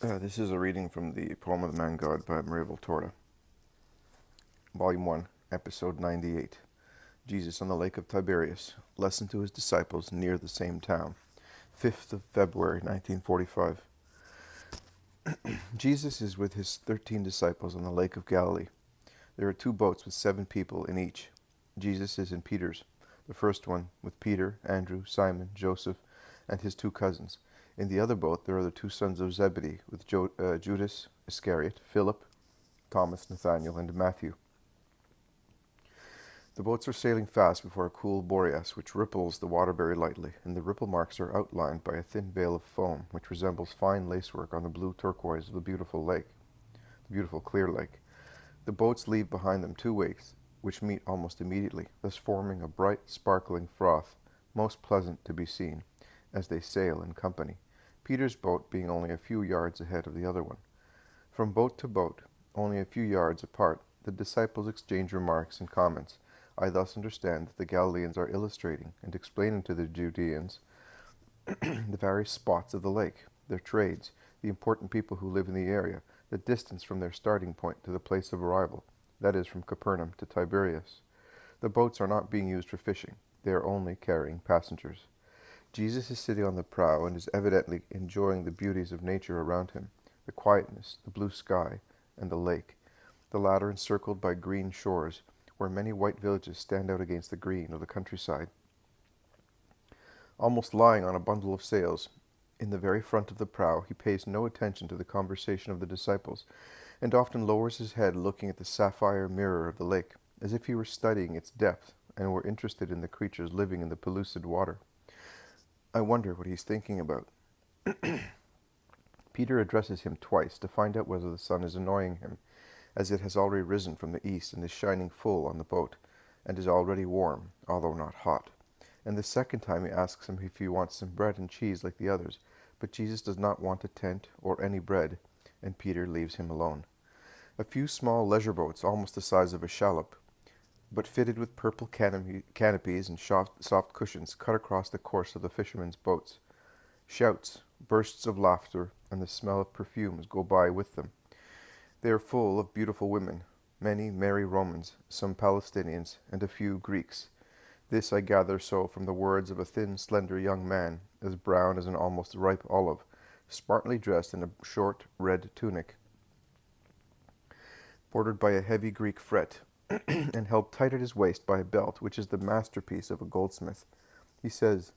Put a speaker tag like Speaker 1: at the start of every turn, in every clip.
Speaker 1: This is a reading from the Poem of the Man God by Maria Voltorta, Volume 1, Episode 98. Jesus on the Lake of Tiberias, Lesson to his disciples near the same town, 5th of February, 1945. Jesus is with his 13 disciples on the Lake of Galilee. There are 2 boats with 7 people in each. Jesus is in Peter's, the first one with Peter, Andrew, Simon, Joseph, and his 2 cousins. In the other boat there are the 2 sons of Zebedee, with Judas Iscariot, Philip, Thomas, Nathanael, and Matthew. The boats are sailing fast before a cool Boreas, which ripples the water very lightly, and the ripple marks are outlined by a thin veil of foam, which resembles fine lacework on the blue turquoise of the beautiful clear lake. The boats leave behind them 2 wakes, which meet almost immediately, thus forming a bright, sparkling froth, most pleasant to be seen, as they sail in company, Peter's boat being only a few yards ahead of the other one. From boat to boat, only a few yards apart, the disciples exchange remarks and comments. I thus understand that the Galileans are illustrating and explaining to the Judeans the various spots of the lake, their trades, the important people who live in the area, the distance from their starting point to the place of arrival, that is, from Capernaum to Tiberias. The boats are not being used for fishing. They are only carrying passengers. Jesus is sitting on the prow and is evidently enjoying the beauties of nature around him, the quietness, the blue sky, and the lake, the latter encircled by green shores, where many white villages stand out against the green of the countryside. Almost lying on a bundle of sails, in the very front of the prow, he pays no attention to the conversation of the disciples, and often lowers his head looking at the sapphire mirror of the lake, as if he were studying its depth and were interested in the creatures living in the pellucid water. I wonder what he's thinking about. Peter addresses him twice to find out whether the sun is annoying him, as it has already risen from the east and is shining full on the boat, and is already warm, although not hot. And the second time he asks him if he wants some bread and cheese like the others, but Jesus does not want a tent or any bread, and Peter leaves him alone. A few small leisure boats, almost the size of a shallop, but fitted with purple canopies and soft cushions, cut across the course of the fishermen's boats. Shouts, bursts of laughter, and the smell of perfumes go by with them. They are full of beautiful women, many merry Romans, some Palestinians, and a few Greeks. This I gather so from the words of a thin, slender young man, as brown as an almost ripe olive, smartly dressed in a short red tunic, bordered by a heavy Greek fret, and held tight at his waist by a belt which is the masterpiece of a goldsmith. He says,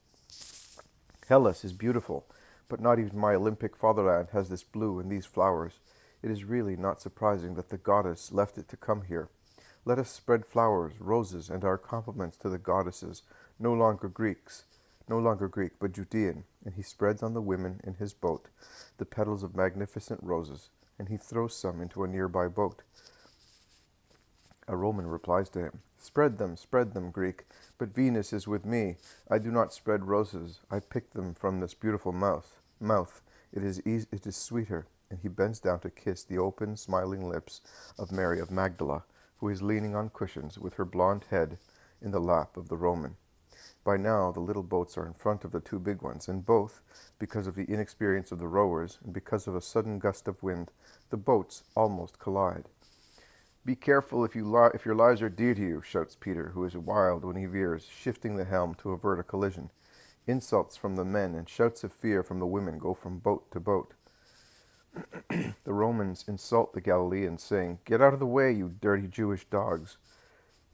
Speaker 1: Hellas is beautiful, but not even my Olympic fatherland has this blue and these flowers. It is really not surprising that the goddess left it to come here. Let us spread flowers, roses, and our compliments to the goddesses, no longer Greek, but Judean. And he spreads on the women in his boat the petals of magnificent roses, and he throws some into a nearby boat. A Roman replies to him, spread them, Greek, but Venus is with me. I do not spread roses, I pick them from this beautiful mouth. It is sweeter. And he bends down to kiss the open, smiling lips of Mary of Magdala, who is leaning on cushions with her blonde head in the lap of the Roman. By now the little boats are in front of the 2 big ones, and both, because of the inexperience of the rowers, and because of a sudden gust of wind, the boats almost collide. Be careful if your lives are dear to you, shouts Peter, who is wild when he veers, shifting the helm to avert a collision. Insults from the men and shouts of fear from the women go from boat to boat. The Romans insult the Galileans, saying, Get out of the way, you dirty Jewish dogs.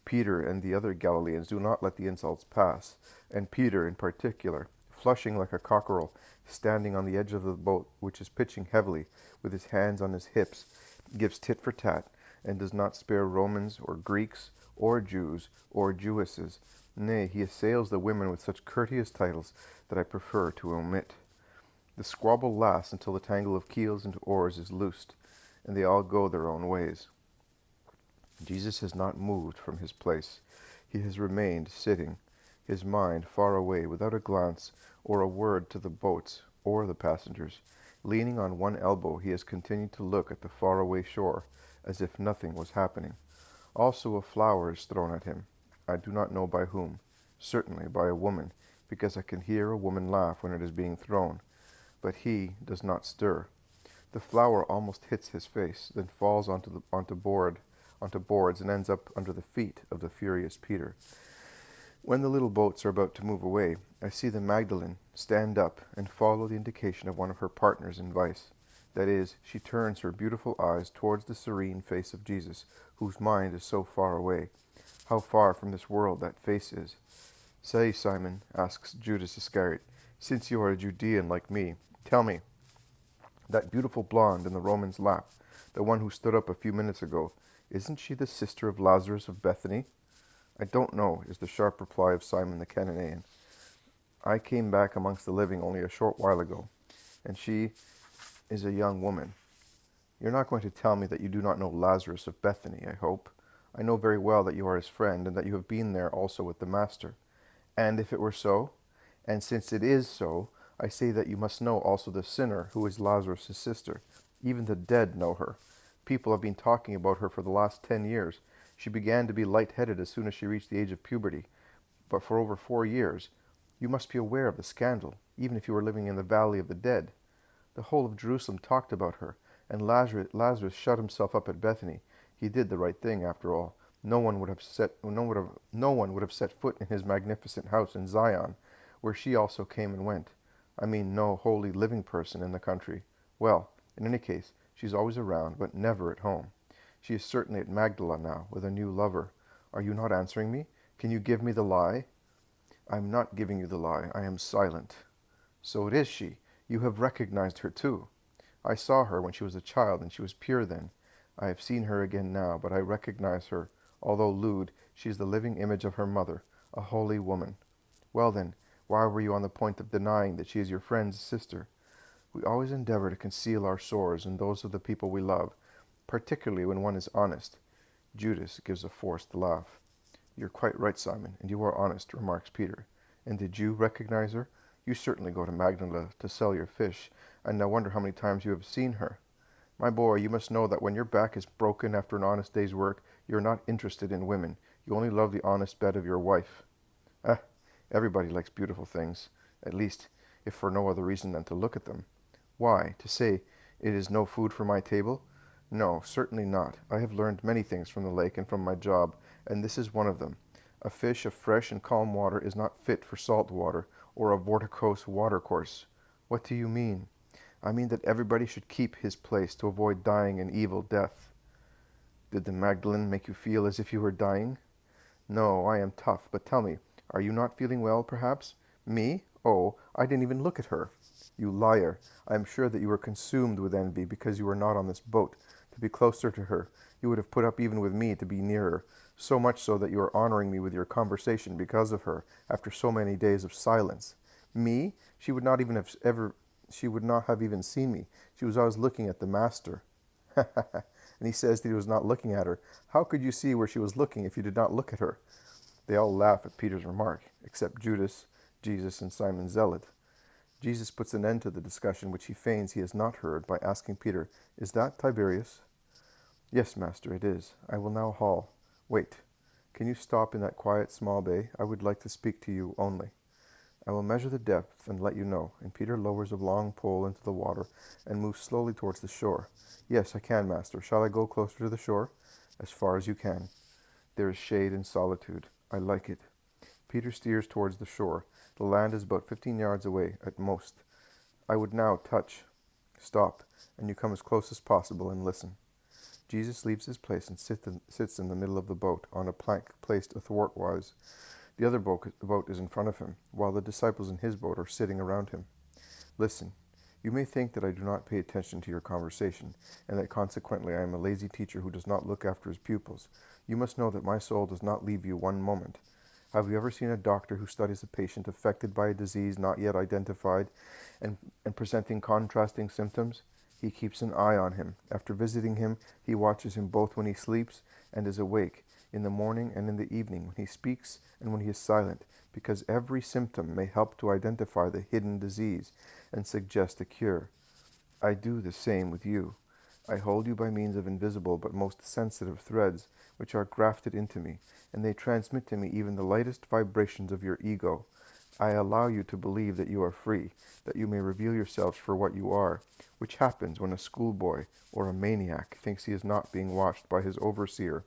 Speaker 1: Peter and the other Galileans do not let the insults pass, and Peter in particular, flushing like a cockerel, standing on the edge of the boat, which is pitching heavily, with his hands on his hips, gives tit for tat, and does not spare Romans or Greeks or Jews or Jewesses. Nay, he assails the women with such courteous titles that I prefer to omit. The squabble lasts until the tangle of keels and oars is loosed, and they all go their own ways. Jesus has not moved from his place. He has remained sitting, his mind far away, without a glance or a word to the boats or the passengers. Leaning on one elbow, he has continued to look at the faraway shore, as if nothing was happening. Also a flower is thrown at him. I do not know by whom. Certainly by a woman, because I can hear a woman laugh when it is being thrown. But he does not stir. The flour almost hits his face, then falls onto boards and ends up under the feet of the furious Peter. When the little boats are about to move away, I see the Magdalene stand up and follow the indication of one of her partners in vice. That is, she turns her beautiful eyes towards the serene face of Jesus, whose mind is so far away. How far from this world that face is. Say, Simon, asks Judas Iscariot, since you are a Judean like me, tell me, that beautiful blonde in the Roman's lap, the one who stood up a few minutes ago, isn't she the sister of Lazarus of Bethany? I don't know, is the sharp reply of Simon the Cananean. I came back amongst the living only a short while ago, and she is a young woman. You're not going to tell me that you do not know Lazarus of Bethany, I hope. I know very well that you are his friend, and that you have been there also with the Master. And if it were so, and since it is so, I say that you must know also the sinner who is Lazarus' sister. Even the dead know her. People have been talking about her for the last 10 years. She began to be light-headed as soon as she reached the age of puberty. But for over 4 years, you must be aware of the scandal, even if you were living in the valley of the dead. The whole of Jerusalem talked about her, and Lazarus shut himself up at Bethany. He did the right thing, after all. No one would have set foot in his magnificent house in Zion, where she also came and went. I mean, no holy living person in the country. Well, in any case, she's always around, but never at home. She is certainly at Magdala now, with a new lover. Are you not answering me? Can you give me the lie? I am not giving you the lie. I am silent. So it is she. You have recognized her too. I saw her when she was a child, and she was pure then. I have seen her again now, but I recognize her. Although lewd, she is the living image of her mother, a holy woman. Well then, why were you on the point of denying that she is your friend's sister? We always endeavor to conceal our sores and those of the people we love, particularly when one is honest. Judas gives a forced laugh. You're quite right, Simon, and you are honest, remarks Peter. And did you recognize her? You certainly go to Magdala to sell your fish, and I wonder how many times you have seen her. My boy, you must know that when your back is broken after an honest day's work, you are not interested in women. You only love the honest bed of your wife. Everybody likes beautiful things, at least if for no other reason than to look at them. Why, to say, it is no food for my table? No, certainly not. I have learned many things from the lake and from my job, and this is one of them. A fish of fresh and calm water is not fit for salt water or a vorticose watercourse. What do you mean? I mean that everybody should keep his place to avoid dying an evil death. Did the Magdalene make you feel as if you were dying? No, I am tough, but tell me, are you not feeling well, perhaps? Me? Oh, I didn't even look at her. You liar. I am sure that you were consumed with envy because you were not on this boat. To be closer to her, you would have put up even with me to be nearer, so much so that you are honoring me with your conversation because of her, after so many days of silence. Me? She would not have even seen me. She was always looking at the Master. And he says that he was not looking at her. How could you see where she was looking if you did not look at her? They all laugh at Peter's remark, except Judas, Jesus, and Simon Zealot. Jesus puts an end to the discussion which he feigns he has not heard by asking Peter, Is that Tiberias? Yes, Master, it is. I will now haul. Wait. Can you stop in that quiet small bay? I would like to speak to you only. I will measure the depth and let you know. And Peter lowers a long pole into the water and moves slowly towards the shore. Yes, I can, Master. Shall I go closer to the shore? As far as you can. There is shade and solitude. I like it. Peter steers towards the shore. The land is about 15 yards away, at most. I would now touch. Stop, and you come as close as possible and listen. Jesus leaves his place and sits in the middle of the boat, on a plank placed athwartwise. The other boat is in front of him, while the disciples in his boat are sitting around him. Listen. You may think that I do not pay attention to your conversation, and that consequently I am a lazy teacher who does not look after his pupils. You must know that my soul does not leave you one moment. Have you ever seen a doctor who studies a patient affected by a disease not yet identified and presenting contrasting symptoms? He keeps an eye on him. After visiting him, he watches him both when he sleeps and is awake, in the morning and in the evening, when he speaks and when he is silent, because every symptom may help to identify the hidden disease and suggest a cure. I do the same with you. I hold you by means of invisible but most sensitive threads, which are grafted into me, and they transmit to me even the lightest vibrations of your ego. I allow you to believe that you are free, that you may reveal yourselves for what you are, which happens when a schoolboy or a maniac thinks he is not being watched by his overseer.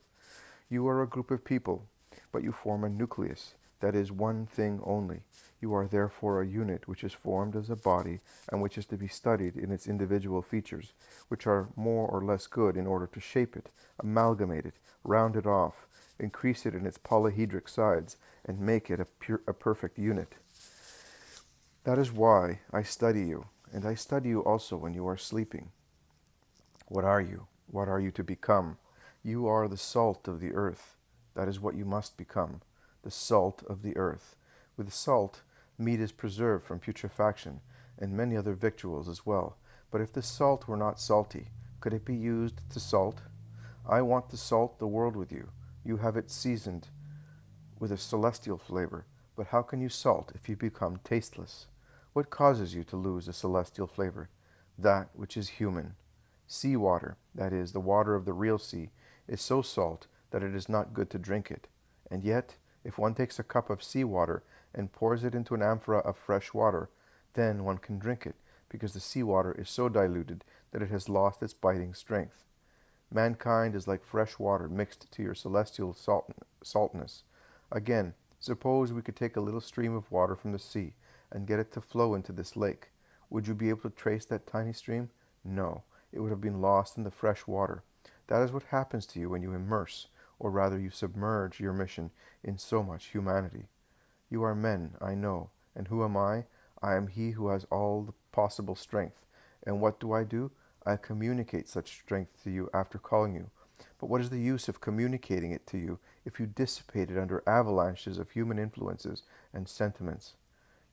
Speaker 1: You are a group of people, but you form a nucleus, that is one thing only. You are therefore a unit which is formed as a body and which is to be studied in its individual features, which are more or less good in order to shape it, amalgamate it, round it off, increase it in its polyhedric sides, and make it a perfect unit. That is why I study you, and I study you also when you are sleeping. What are you? What are you to become? You are the salt of the earth. That is what you must become, the salt of the earth. With salt, meat is preserved from putrefaction, and many other victuals as well. But if the salt were not salty, could it be used to salt? I want to salt the world with you. You have it seasoned with a celestial flavor. But how can you salt if you become tasteless? What causes you to lose a celestial flavor? That which is human. Sea water, that is, the water of the real sea, is so salt that it is not good to drink it. And yet, if one takes a cup of sea water and pours it into an amphora of fresh water, then one can drink it, because the sea water is so diluted that it has lost its biting strength. Mankind is like fresh water mixed to your celestial saltness. Again, suppose we could take a little stream of water from the sea and get it to flow into this lake. Would you be able to trace that tiny stream? No, it would have been lost in the fresh water. That is what happens to you when you immerse, or rather you submerge your mission in so much humanity. You are men, I know, and who am I? I am he who has all the possible strength. And what do? I communicate such strength to you after calling you. But what is the use of communicating it to you if you dissipate it under avalanches of human influences and sentiments?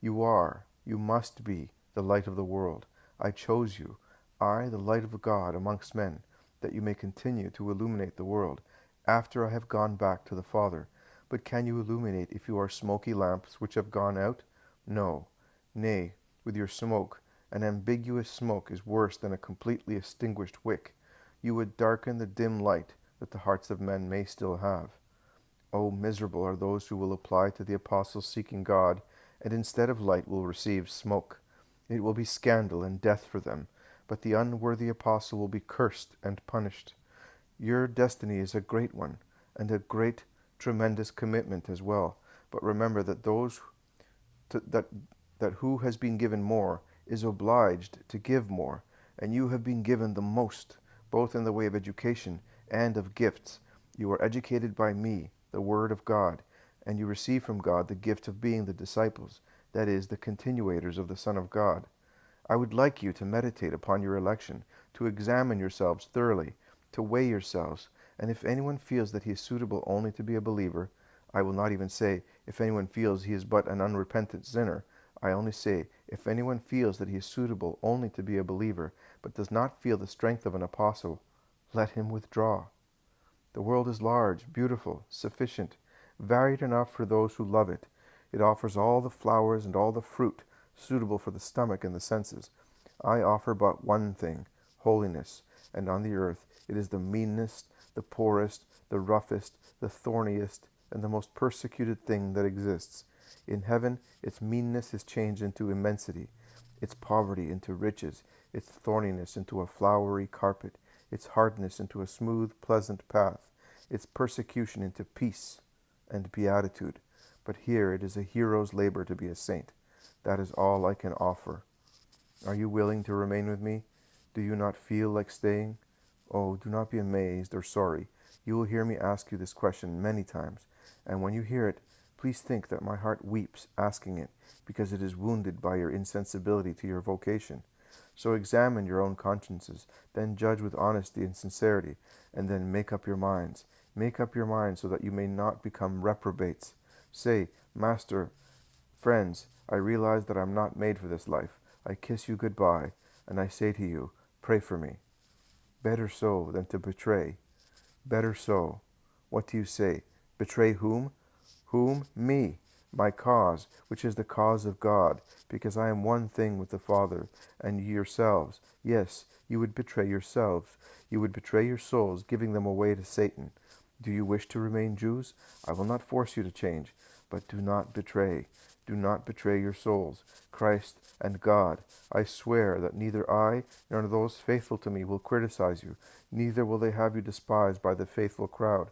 Speaker 1: You must be, the light of the world. I chose you, I, the light of God amongst men, that you may continue to illuminate the world, after I have gone back to the Father. But can you illuminate if you are smoky lamps which have gone out? No. Nay, with your smoke, an ambiguous smoke is worse than a completely extinguished wick. You would darken the dim light that the hearts of men may still have. Oh, miserable are those who will apply to the apostles seeking God, and instead of light will receive smoke. It will be scandal and death for them, but the unworthy apostle will be cursed and punished. Your destiny is a great one, and a great, tremendous commitment as well. But remember that that who has been given more is obliged to give more, and you have been given the most, both in the way of education and of gifts. You are educated by me, the Word of God, and you receive from God the gift of being the disciples, that is, the continuators of the Son of God. I would like you to meditate upon your election, to examine yourselves thoroughly, to weigh yourselves, and if anyone feels that he is suitable only to be a believer, I will not even say, if anyone feels he is but an unrepentant sinner, I only say, if anyone feels that he is suitable only to be a believer, but does not feel the strength of an apostle, let him withdraw. The world is large, beautiful, sufficient, varied enough for those who love it. It offers all the flowers and all the fruit suitable for the stomach and the senses. I offer but one thing, holiness, and on the earth it is the meanest, the poorest, the roughest, the thorniest, and the most persecuted thing that exists. In heaven, its meanness is changed into immensity, its poverty into riches, its thorniness into a flowery carpet, its hardness into a smooth, pleasant path, its persecution into peace and beatitude. But here it is a hero's labor to be a saint. That is all I can offer. Are you willing to remain with me? Do you not feel like staying? Oh, do not be amazed or sorry. You will hear me ask you this question many times, and when you hear it, please think that my heart weeps asking it, because it is wounded by your insensibility to your vocation. So examine your own consciences, then judge with honesty and sincerity, and then make up your minds. Make up your minds so that you may not become reprobates. Say, Master, friends, I realize that I am not made for this life. I kiss you goodbye, and I say to you, pray for me. Better so than to betray. Better so. What do you say? Betray whom? Whom? Me, my cause, which is the cause of God, because I am one thing with the Father, and yourselves. Yes, you would betray yourselves. You would betray your souls, giving them away to Satan. Do you wish to remain Jews? I will not force you to change, but do not betray. Do not betray your souls, Christ and God. I swear that neither I nor those faithful to me will criticize you, neither will they have you despised by the faithful crowd.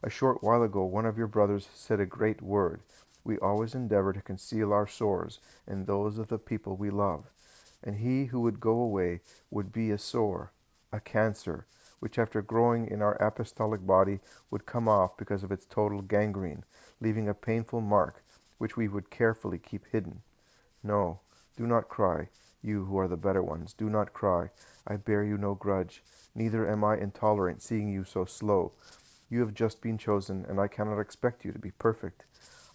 Speaker 1: A short while ago one of your brothers said a great word. We always endeavor to conceal our sores and those of the people we love. And he who would go away would be a sore, a cancer, which after growing in our apostolic body would come off because of its total gangrene, leaving a painful mark which we would carefully keep hidden. No, do not cry, you who are the better ones. Do not cry. I bear you no grudge. Neither am I intolerant, seeing you so slow. You have just been chosen, and I cannot expect you to be perfect.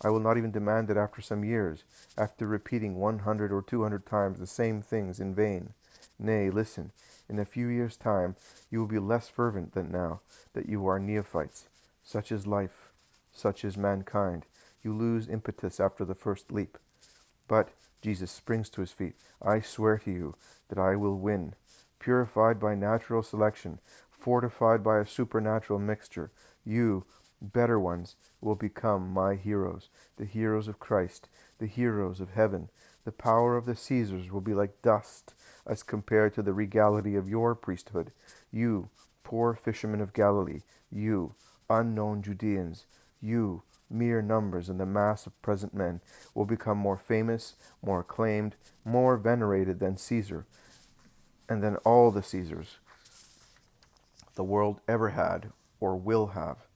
Speaker 1: I will not even demand it after some years, after repeating 100 or 200 times the same things in vain. Nay, listen, in a few years' time you will be less fervent than now, that you are neophytes. Such is life, such is mankind. You lose impetus after the first leap. But, Jesus springs to his feet, I swear to you that I will win. Purified by natural selection, fortified by a supernatural mixture, you, better ones, will become my heroes, the heroes of Christ, the heroes of heaven. The power of the Caesars will be like dust as compared to the regality of your priesthood. You, poor fishermen of Galilee, you, unknown Judeans, you, mere numbers in the mass of present men, will become more famous, more acclaimed, more venerated than Caesar, and than all the Caesars the world ever had or will have.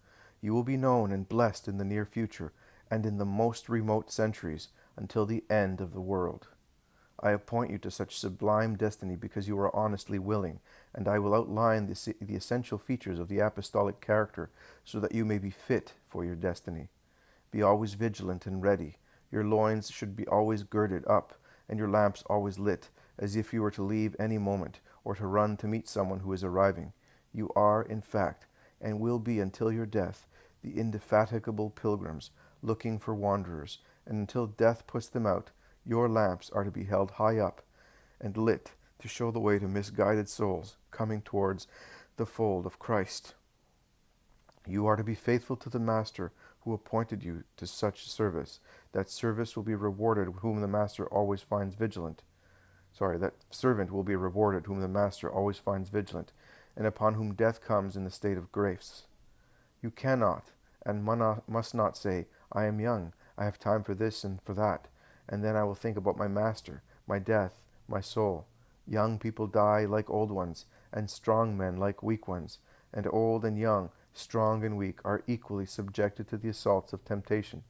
Speaker 1: You will be known and blessed in the near future, and in the most remote centuries, until the end of the world. I appoint you to such sublime destiny because you are honestly willing, and I will outline the essential features of the apostolic character, so that you may be fit for your destiny. Be always vigilant and ready. Your loins should be always girded up, and your lamps always lit, as if you were to leave any moment, or to run to meet someone who is arriving. You are, in fact, and will be until your death, the indefatigable pilgrims, looking for wanderers, and until death puts them out, your lamps are to be held high up and lit to show the way to misguided souls coming towards the fold of Christ. You are to be faithful to the Master who appointed you to such service. That service will be rewarded whom the Master always finds vigilant. That servant will be rewarded whom the Master always finds vigilant, and upon whom death comes in the state of grace. You cannot and must not say, I am young, I have time for this and for that, and then I will think about my Master, my death, my soul. Young people die like old ones, and strong men like weak ones, and old and young, strong and weak, are equally subjected to the assaults of temptation.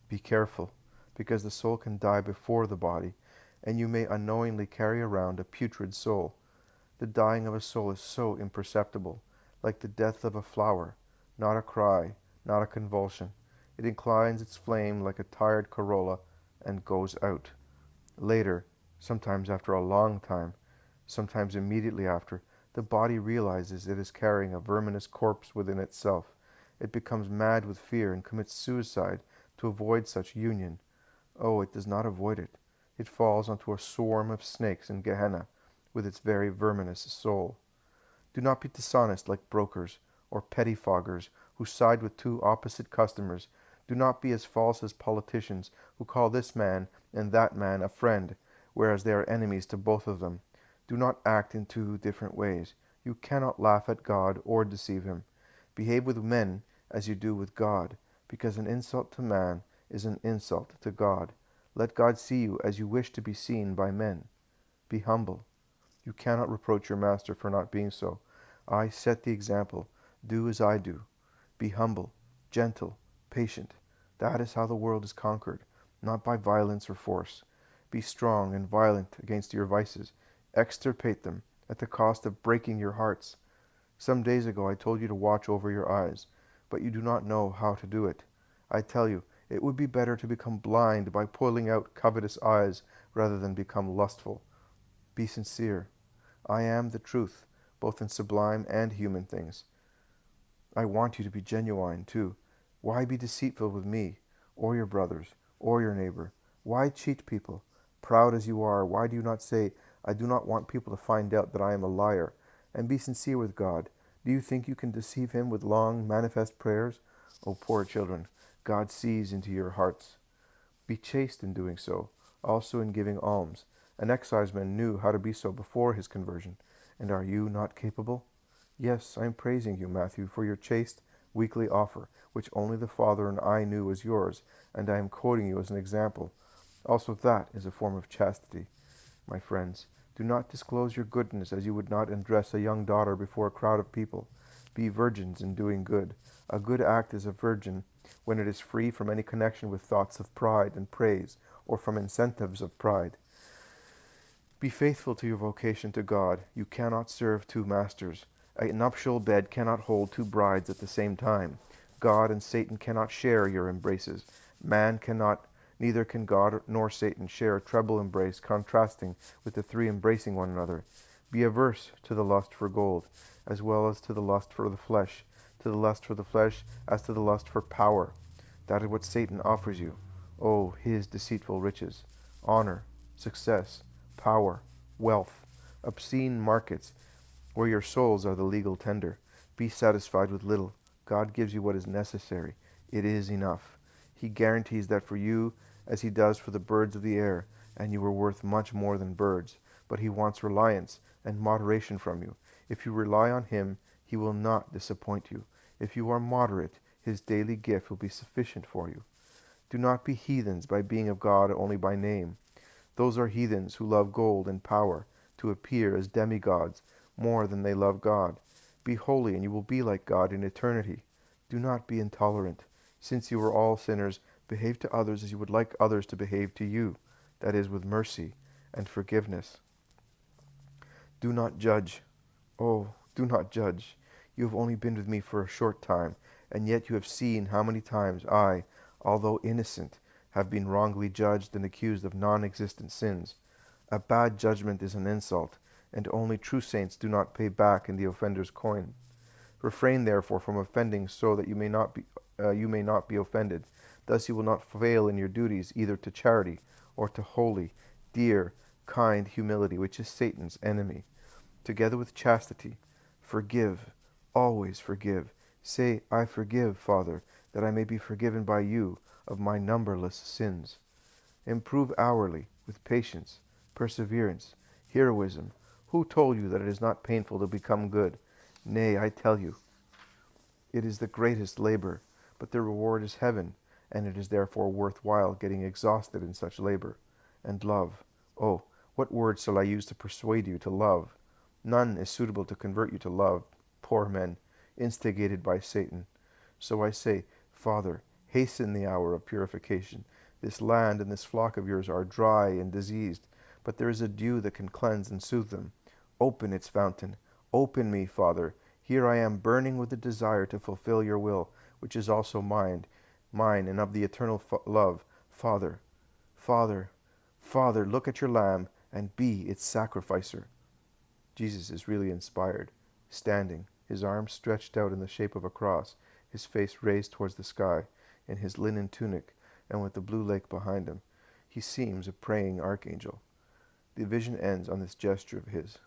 Speaker 1: Be careful, because the soul can die before the body, and you may unknowingly carry around a putrid soul. The dying of a soul is so imperceptible, like the death of a flower, not a cry, not a convulsion. It inclines its flame like a tired corolla and goes out. Later, sometimes after a long time, sometimes immediately after, the body realizes it is carrying a verminous corpse within itself. It becomes mad with fear and commits suicide to avoid such union. Oh, it does not avoid it. It falls onto a swarm of snakes in Gehenna with its very verminous soul. Do not be dishonest like brokers or pettifoggers who side with two opposite customers. Do not be as false as politicians who call this man and that man a friend, whereas they are enemies to both of them. Do not act in two different ways. You cannot laugh at God or deceive him. Behave with men as you do with God, because an insult to man is an insult to God. Let God see you as you wish to be seen by men. Be humble. You cannot reproach your master for not being so. I set the example. Do as I do. Be humble, gentle, patient. That is how the world is conquered, not by violence or force. Be strong and violent against your vices. Extirpate them at the cost of breaking your hearts. Some days ago I told you to watch over your eyes, but you do not know how to do it. I tell you, it would be better to become blind by pulling out covetous eyes rather than become lustful. Be sincere. I am the truth, both in sublime and human things. I want you to be genuine, too. Why be deceitful with me, or your brothers, or your neighbor? Why cheat people? Proud as you are, why do you not say, I do not want people to find out that I am a liar? And be sincere with God. Do you think you can deceive him with long, manifest prayers? O poor children, God sees into your hearts. Be chaste in doing so, also in giving alms. An exciseman knew how to be so before his conversion. And are you not capable? Yes, I am praising you, Matthew, for your chaste weekly offer, which only the Father and I knew was yours, and I am quoting you as an example. Also that is a form of chastity. My friends, do not disclose your goodness as you would not undress a young daughter before a crowd of people. Be virgins in doing good. A good act is a virgin when it is free from any connection with thoughts of pride and praise, or from incentives of pride. Be faithful to your vocation to God. You cannot serve two masters. A nuptial bed cannot hold two brides at the same time. God and Satan cannot share your embraces. Man cannot, neither can God nor Satan share a treble embrace contrasting with the three embracing one another. Be averse to the lust for gold, as well as to the lust for the flesh, to the lust for the flesh as to the lust for power. That is what Satan offers you. Oh, his deceitful riches, honor, success, power, wealth, obscene markets, where your souls are the legal tender. Be satisfied with little. God gives you what is necessary. It is enough. He guarantees that for you as he does for the birds of the air, and you are worth much more than birds. But he wants reliance and moderation from you. If you rely on him, he will not disappoint you. If you are moderate, his daily gift will be sufficient for you. Do not be heathens by being of God only by name. Those are heathens who love gold and power, to appear as demigods, more than they love God. Be holy, and you will be like God in eternity. Do not be intolerant. Since you are all sinners, behave to others as you would like others to behave to you, that is, with mercy and forgiveness. Do not judge. Oh, do not judge. You have only been with me for a short time, and yet you have seen how many times I, although innocent, have been wrongly judged and accused of non-existent sins. A bad judgment is an insult, and only true saints do not pay back in the offender's coin. Refrain therefore from offending, so that you may not be offended. Thus you will not fail in your duties, either to charity or to holy, dear, kind humility, which is Satan's enemy. Together with chastity, forgive, always forgive. Say, I forgive, Father, that I may be forgiven by you of my numberless sins. Improve hourly with patience, perseverance, heroism. Who told you that it is not painful to become good? Nay, I tell you, it is the greatest labor, but the reward is heaven, and it is therefore worthwhile getting exhausted in such labor. And love. Oh, what words shall I use to persuade you to love? None is suitable to convert you to love, poor men, instigated by Satan. So I say, Father, hasten the hour of purification. This land and this flock of yours are dry and diseased, but there is a dew that can cleanse and soothe them. Open its fountain. Open me, Father. Here I am burning with the desire to fulfill your will, which is also mine, and of the eternal love. Father, Father, Father, look at your Lamb and be its sacrificer. Jesus is really inspired, standing, his arms stretched out in the shape of a cross, his face raised towards the sky, in his linen tunic, and with the blue lake behind him. He seems a praying archangel. The vision ends on this gesture of his.